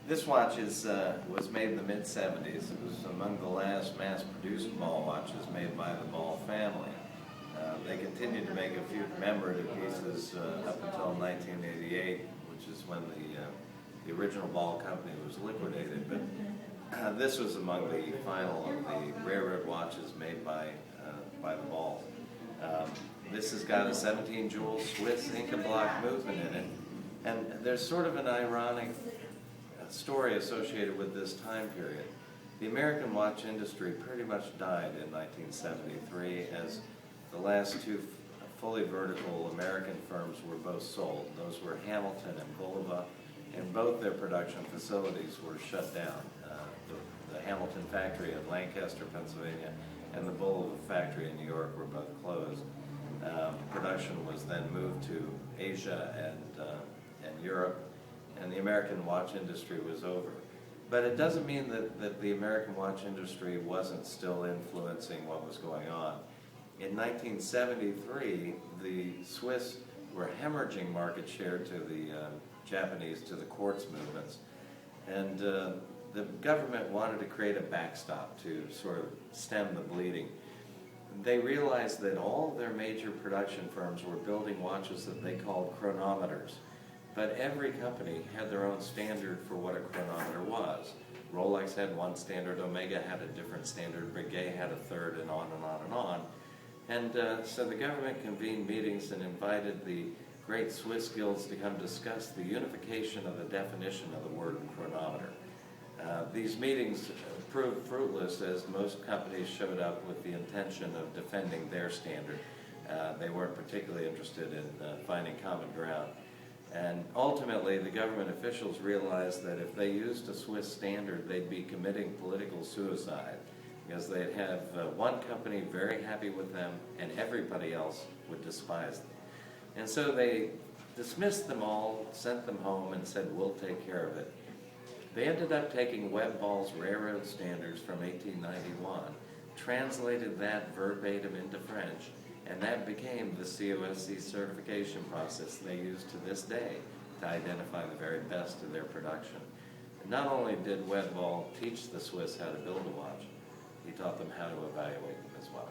This watch was made in the mid-70s. It was among the last mass-produced ball watches made by the Ball family. They continued to make a few commemorative pieces up until 1988, which is when the original Ball company was liquidated. But this was among the final of the railroad watches made by the Ball. This has got a 17-jewel Swiss Inca block movement in it, and there's sort of an ironic story associated with this time period. The American watch industry pretty much died in 1973 as the last two fully vertical American firms were both sold. Those were Hamilton and Bulova, and both their production facilities were shut down. The Hamilton factory in Lancaster, Pennsylvania, and the Bulova factory in New York were both closed. Production was then moved to Asia and Europe, and the American watch industry was over. But it doesn't mean that the American watch industry wasn't still influencing what was going on. In 1973, the Swiss were hemorrhaging market share to the Japanese, to the quartz movements, and the government wanted to create a backstop to sort of stem the bleeding. They realized that all of their major production firms were building watches that they called chronometers. But every company had their own standard for what a chronometer was. Rolex had one standard, Omega had a different standard, Breguet had a third, and on and on and on. And so the government convened meetings and invited the great Swiss guilds to come discuss the unification of the definition of the word chronometer. These meetings proved fruitless as most companies showed up with the intention of defending their standard. They weren't particularly interested in finding common ground. And ultimately, the government officials realized that if they used a Swiss standard, they'd be committing political suicide, because they'd have one company very happy with them and everybody else would despise them. And so they dismissed them all, sent them home, and said, we'll take care of it. They ended up taking Webb Ball's railroad standards from 1891, translated that verbatim into French, and that became the COSC certification process they use to this day to identify the very best of their production. And not only did Webb Ball teach the Swiss how to build a watch, he taught them how to evaluate them as well.